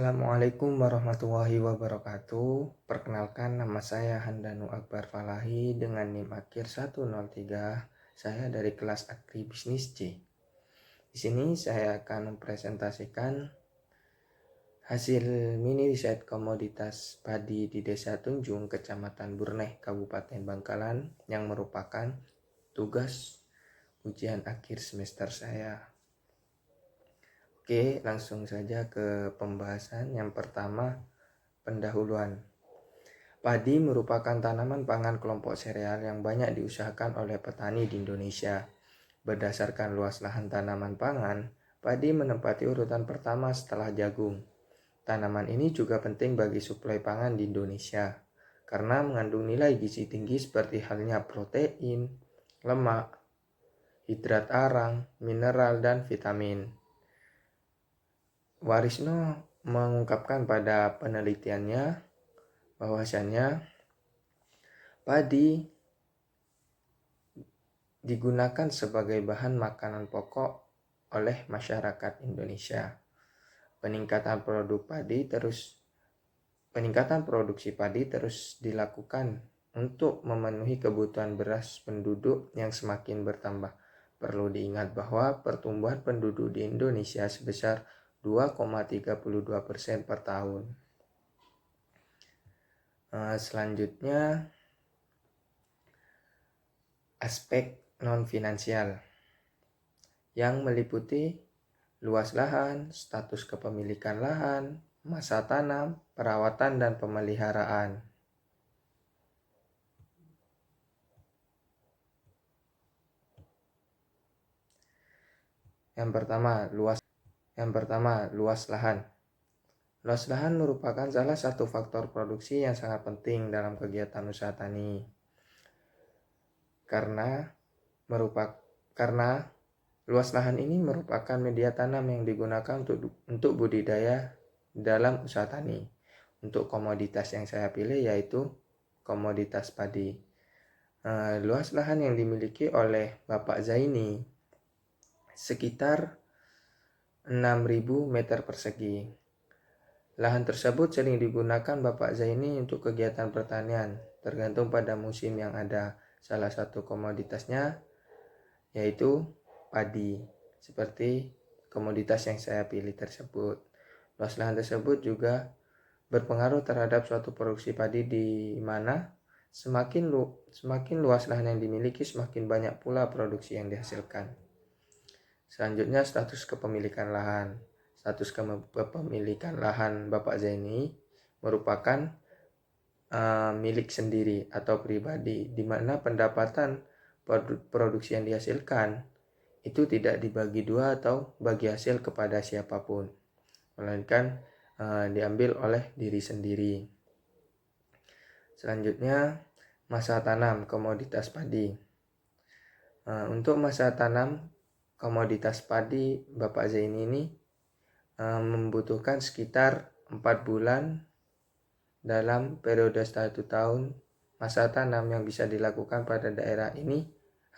Assalamualaikum warahmatullahi wabarakatuh. Perkenalkan, nama saya Handanu Akbar Falahi dengan NIM akhir 103. Saya dari kelas Agribisnis C. Di sini saya akan mempresentasikan hasil mini riset komoditas padi di Desa Tunjung, Kecamatan Burneh, Kabupaten Bangkalan yang merupakan tugas ujian akhir semester saya. Oke, langsung saja ke pembahasan. Yang pertama, pendahuluan. Padi merupakan tanaman pangan kelompok sereal yang banyak diusahakan oleh petani di Indonesia. Berdasarkan luas lahan tanaman pangan, padi menempati urutan pertama setelah jagung. Tanaman ini juga penting bagi suplai pangan di Indonesia karena mengandung nilai gizi tinggi seperti halnya protein, lemak, hidrat arang, mineral, dan vitamin. Warisno mengungkapkan pada penelitiannya bahwasannya padi digunakan sebagai bahan makanan pokok oleh masyarakat Indonesia. Peningkatan produksi padi terus dilakukan untuk memenuhi kebutuhan beras penduduk yang semakin bertambah. Perlu diingat bahwa pertumbuhan penduduk di Indonesia sebesar 2,32% per tahun. Selanjutnya, aspek non-finansial yang meliputi luas lahan, status kepemilikan lahan, masa tanam, perawatan, dan pemeliharaan. Yang pertama, luas lahan. Luas lahan merupakan salah satu faktor produksi yang sangat penting dalam kegiatan usaha tani. Karena luas lahan ini merupakan media tanam yang digunakan untuk budidaya dalam usaha tani. Untuk komoditas yang saya pilih yaitu komoditas padi. Luas lahan yang dimiliki oleh Bapak Zaini sekitar 6.000 meter persegi. Lahan tersebut sering digunakan Bapak Zaini untuk kegiatan pertanian, tergantung pada musim yang ada. Salah satu komoditasnya yaitu padi, seperti komoditas yang saya pilih tersebut. Luas lahan tersebut juga berpengaruh terhadap suatu produksi padi, di mana semakin luas lahan yang dimiliki, semakin banyak pula produksi yang dihasilkan. Selanjutnya, status kepemilikan lahan. Status kepemilikan lahan Bapak Zaini merupakan milik sendiri atau pribadi, di mana pendapatan produksi yang dihasilkan itu tidak dibagi dua atau bagi hasil kepada siapapun, melainkan diambil oleh diri sendiri. Selanjutnya, masa tanam komoditas padi. Untuk masa tanam komoditas padi Bapak Zaini ini membutuhkan sekitar 4 bulan dalam periode 1 tahun. Masa tanam yang bisa dilakukan pada daerah ini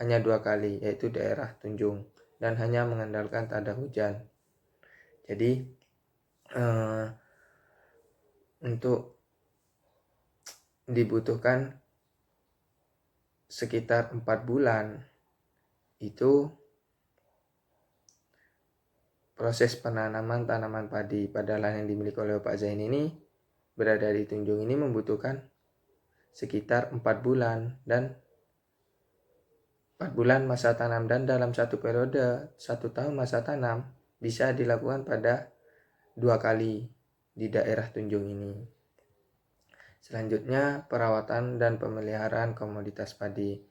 hanya 2 kali, yaitu daerah Tunjung, dan hanya mengandalkan tanda hujan. Jadi untuk dibutuhkan sekitar 4 bulan itu proses penanaman tanaman padi pada lahan yang dimiliki oleh Pak Zain ini berada di Tunjung ini membutuhkan sekitar 4 bulan dan 4 bulan masa tanam, dan dalam satu periode 1 tahun masa tanam bisa dilakukan pada 2 kali di daerah Tunjung ini. Selanjutnya, perawatan dan pemeliharaan komoditas padi.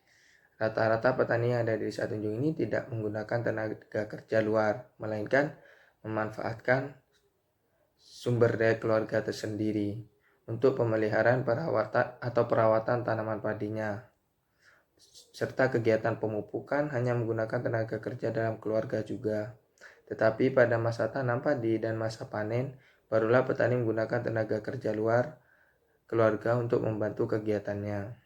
Rata-rata petani yang ada di Desa Tunjung ini tidak menggunakan tenaga kerja luar, melainkan memanfaatkan sumber daya keluarga tersendiri untuk pemeliharaan perawatan tanaman padinya, serta kegiatan pemupukan hanya menggunakan tenaga kerja dalam keluarga juga. Tetapi pada masa tanam padi dan masa panen, barulah petani menggunakan tenaga kerja luar keluarga untuk membantu kegiatannya.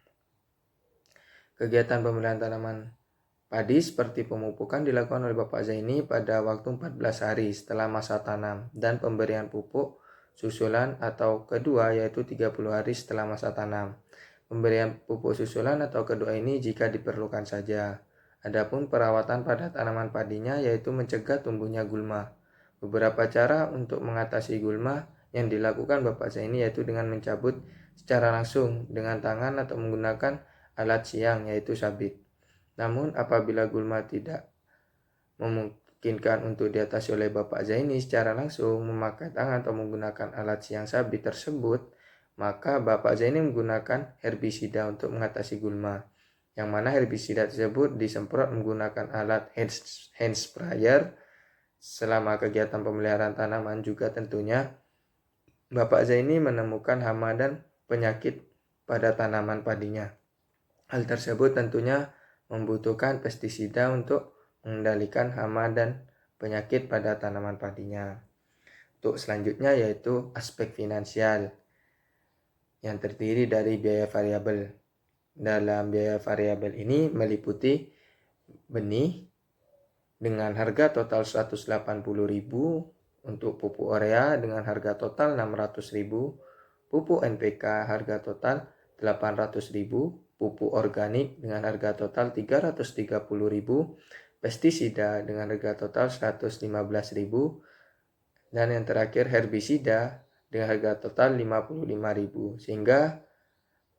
Kegiatan pemeliharaan tanaman padi seperti pemupukan dilakukan oleh Bapak Zaini pada waktu 14 hari setelah masa tanam, dan pemberian pupuk susulan atau kedua yaitu 30 hari setelah masa tanam. Pemberian pupuk susulan atau kedua ini jika diperlukan saja. Adapun perawatan pada tanaman padinya yaitu mencegah tumbuhnya gulma. Beberapa cara untuk mengatasi gulma yang dilakukan Bapak Zaini yaitu dengan mencabut secara langsung dengan tangan atau menggunakan alat siang yaitu sabit. Namun apabila gulma tidak memungkinkan untuk diatasi oleh Bapak Zaini secara langsung memakai tangan atau menggunakan alat siang sabit tersebut, maka Bapak Zaini menggunakan herbisida untuk mengatasi gulma. Yang mana herbisida tersebut disemprot menggunakan alat hand sprayer selama kegiatan pemeliharaan tanaman. Juga tentunya Bapak Zaini menemukan hama dan penyakit pada tanaman padinya. Hal tersebut tentunya membutuhkan pestisida untuk mengendalikan hama dan penyakit pada tanaman padinya. Untuk selanjutnya yaitu aspek finansial yang terdiri dari biaya variabel. Dalam biaya variabel ini meliputi benih dengan harga total 180.000, untuk pupuk urea dengan harga total 600.000, pupuk NPK harga total 800.000, pupuk organik dengan harga total 330.000, pestisida dengan harga total 115.000, dan yang terakhir herbisida dengan harga total 55.000, sehingga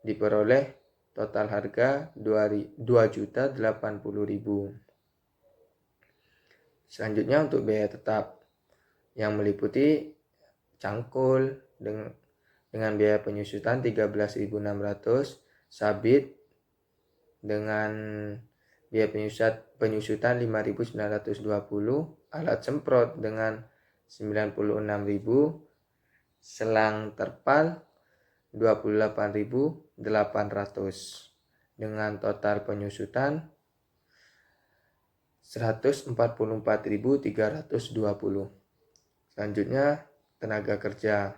diperoleh total harga 2.080.000. Selanjutnya untuk biaya tetap yang meliputi cangkul dengan biaya penyusutan 13.600, sabit dengan biaya penyusutan 5.920, alat semprot dengan 96.000, selang terpal 28.800 dengan total penyusutan 144.320. Selanjutnya tenaga kerja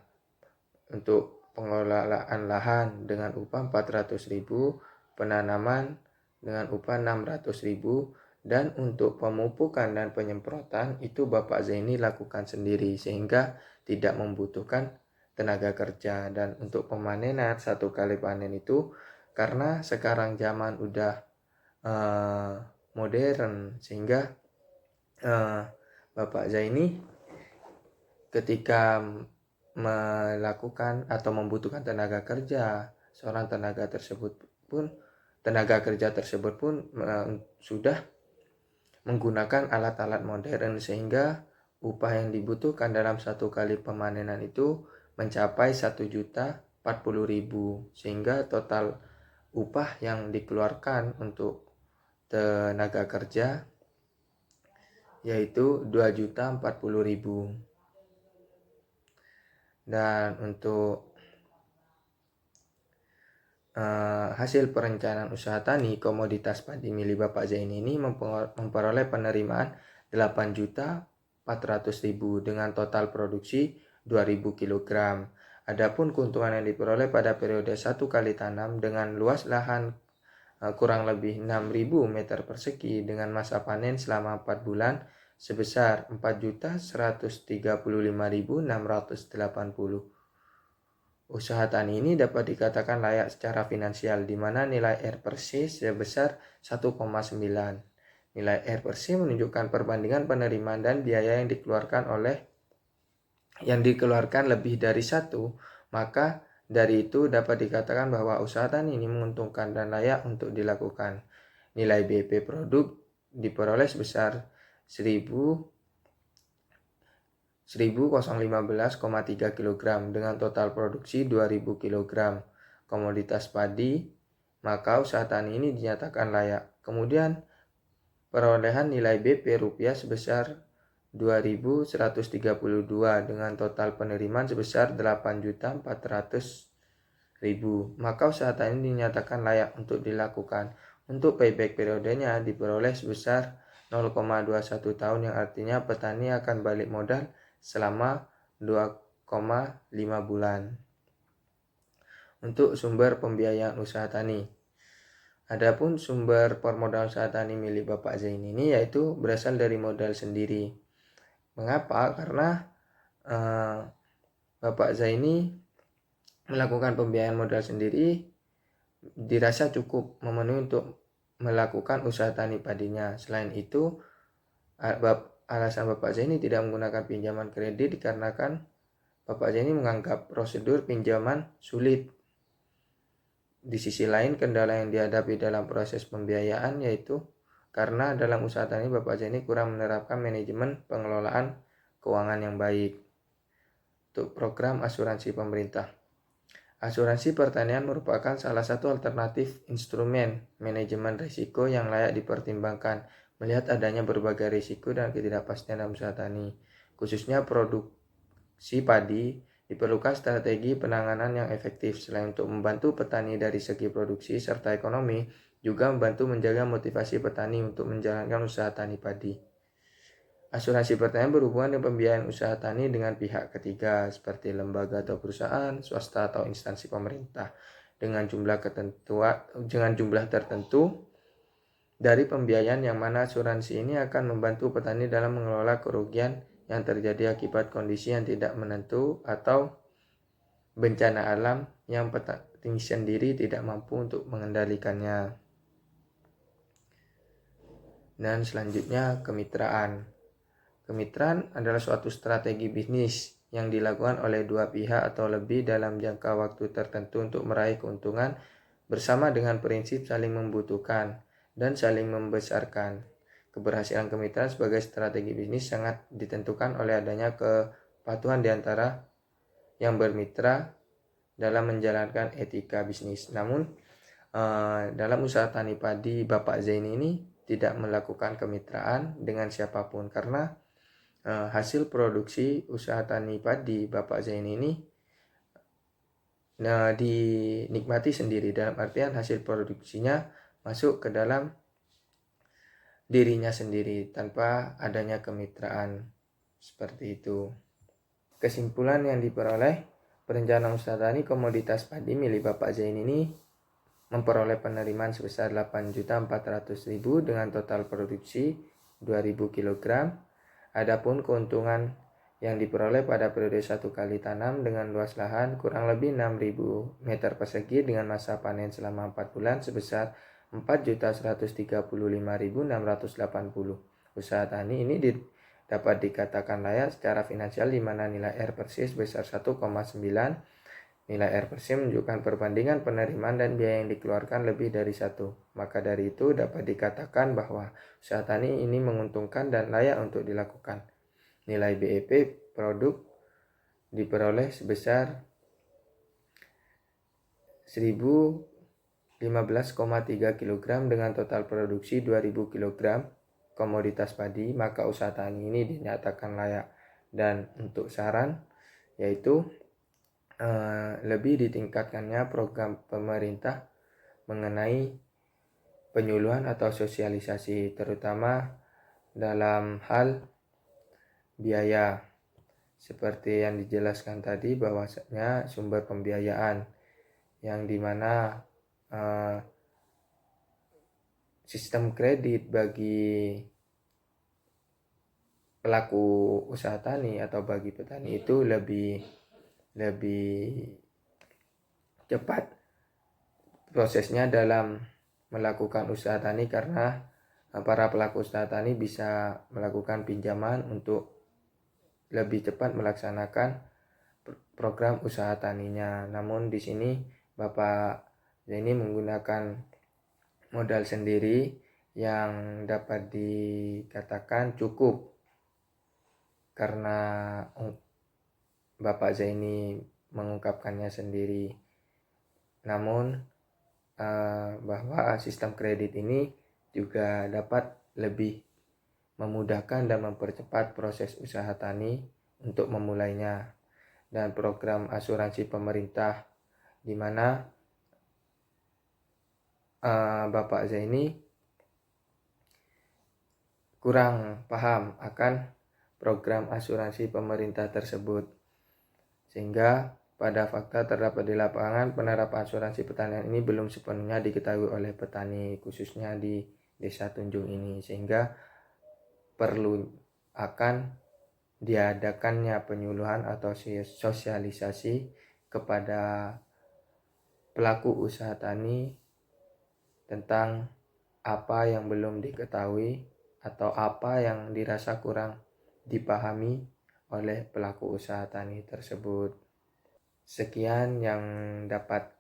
untuk pengelolaan lahan dengan upah 400.000, penanaman dengan upah 600.000, dan untuk pemupukan dan penyemprotan itu Bapak Zaini lakukan sendiri sehingga tidak membutuhkan tenaga kerja. Dan untuk pemanenan satu kali panen itu karena sekarang zaman udah modern sehingga Bapak Zaini ketika melakukan atau membutuhkan tenaga kerja, seorang tenaga kerja tersebut pun sudah menggunakan alat-alat modern sehingga upah yang dibutuhkan dalam satu kali pemanenan itu mencapai 1.040.000, sehingga total upah yang dikeluarkan untuk tenaga kerja yaitu 2.040.000. Dan untuk hasil perencanaan usaha tani komoditas padi milik Bapak Zaini ini memperoleh penerimaan 8.400.000 dengan total produksi 2.000 kg. Adapun keuntungan yang diperoleh pada periode satu kali tanam dengan luas lahan kurang lebih 6.000 meter persegi dengan masa panen selama 4 bulan sebesar 4.135.680. Usaha tani ini dapat dikatakan layak secara finansial, di mana nilai R per C sebesar 1,9. Nilai R per C menunjukkan perbandingan penerimaan dan biaya yang dikeluarkan lebih dari 1, maka dari itu dapat dikatakan bahwa usaha tani ini menguntungkan dan layak untuk dilakukan. Nilai BP produk diperoleh sebesar 1.015,3 kg dengan total produksi 2.000 kg komoditas padi, maka usaha tani ini dinyatakan layak. Kemudian perolehan nilai BP rupiah sebesar 2.132 dengan total penerimaan sebesar 8.400.000, maka usaha tani dinyatakan layak untuk dilakukan. Untuk payback periodenya diperoleh sebesar 0,21 tahun, yang artinya petani akan balik modal selama 2,5 bulan. Untuk sumber pembiayaan usaha tani. Adapun sumber permodalan usaha tani milik Bapak Zaini ini yaitu berasal dari modal sendiri. Mengapa? Karena Bapak Zaini melakukan pembiayaan modal sendiri dirasa cukup memenuhi untuk melakukan usaha tani padinya. Selain itu, alasan Bapak Zaini tidak menggunakan pinjaman kredit dikarenakan Bapak Zaini menganggap prosedur pinjaman sulit. Di sisi lain, kendala yang dihadapi dalam proses pembiayaan yaitu karena dalam usaha tani Bapak Zaini kurang menerapkan manajemen pengelolaan keuangan yang baik. Untuk program asuransi pemerintah. Asuransi pertanian merupakan salah satu alternatif instrumen manajemen risiko yang layak dipertimbangkan melihat adanya berbagai risiko dan ketidakpastian dalam usaha tani. Khususnya produksi padi, diperlukan strategi penanganan yang efektif. Selain untuk membantu petani dari segi produksi serta ekonomi, juga membantu menjaga motivasi petani untuk menjalankan usaha tani padi. Asuransi pertanian berhubungan dengan pembiayaan usaha tani dengan pihak ketiga seperti lembaga atau perusahaan, swasta atau instansi pemerintah dengan jumlah tertentu dari pembiayaan yang mana asuransi ini akan membantu petani dalam mengelola kerugian yang terjadi akibat kondisi yang tidak menentu atau bencana alam yang petani sendiri tidak mampu untuk mengendalikannya. Dan selanjutnya kemitraan. Kemitraan adalah suatu strategi bisnis yang dilakukan oleh dua pihak atau lebih dalam jangka waktu tertentu untuk meraih keuntungan bersama dengan prinsip saling membutuhkan dan saling membesarkan. Keberhasilan kemitraan sebagai strategi bisnis sangat ditentukan oleh adanya kepatuhan di antara yang bermitra dalam menjalankan etika bisnis. Namun, dalam usaha tani padi Bapak Zaini ini tidak melakukan kemitraan dengan siapapun karena hasil produksi usaha tani padi Bapak Zaini ini dinikmati sendiri, dalam artian hasil produksinya masuk ke dalam dirinya sendiri tanpa adanya kemitraan seperti itu. Kesimpulan yang diperoleh, perencanaan usaha tani komoditas padi milik Bapak Zaini ini memperoleh penerimaan sebesar 8.400.000 dengan total produksi 2.000 kg. Adapun keuntungan yang diperoleh pada periode 1 kali tanam dengan luas lahan kurang lebih 6.000 meter persegi dengan masa panen selama 4 bulan sebesar 4.135.680. Usaha tani ini dapat dikatakan layak secara finansial di mana nilai R per se sebesar 1,9. Nilai R per se menunjukkan perbandingan penerimaan dan biaya yang dikeluarkan lebih dari 1. Maka dari itu dapat dikatakan bahwa usaha tani ini menguntungkan dan layak untuk dilakukan. Nilai BEP produk diperoleh sebesar 1015,3 kg dengan total produksi 2000 kg komoditas padi, maka usaha tani ini dinyatakan layak. Dan untuk saran yaitu lebih ditingkatkannya program pemerintah mengenai penyuluhan atau sosialisasi terutama dalam hal biaya seperti yang dijelaskan tadi bahwasanya sumber pembiayaan yang dimana sistem kredit bagi pelaku usaha tani atau bagi petani itu lebih cepat prosesnya dalam melakukan usaha tani karena para pelaku usaha tani bisa melakukan pinjaman untuk lebih cepat melaksanakan program usaha taninya. Namun di sini Bapak Zaini menggunakan modal sendiri yang dapat dikatakan cukup karena Bapak Zaini mengungkapkannya sendiri. Namun bahwa sistem kredit ini juga dapat lebih memudahkan dan mempercepat proses usaha tani untuk memulainya. Dan program asuransi pemerintah di mana Bapak Zaini kurang paham akan program asuransi pemerintah tersebut, sehingga pada fakta terdapat di lapangan penerapan asuransi pertanian ini belum sepenuhnya diketahui oleh petani khususnya di Desa Tunjung ini, sehingga perlu akan diadakannya penyuluhan atau sosialisasi kepada pelaku usaha tani tentang apa yang belum diketahui atau apa yang dirasa kurang dipahami oleh pelaku usaha tani tersebut. Sekian yang dapat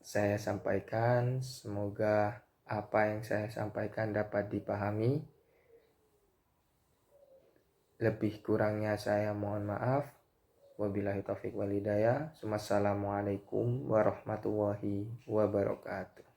saya sampaikan. Semoga apa yang saya sampaikan dapat dipahami. Lebih kurangnya saya mohon maaf. Wabillahi taufiq wal hidayah. Wassalamualaikum warahmatullahi wabarakatuh.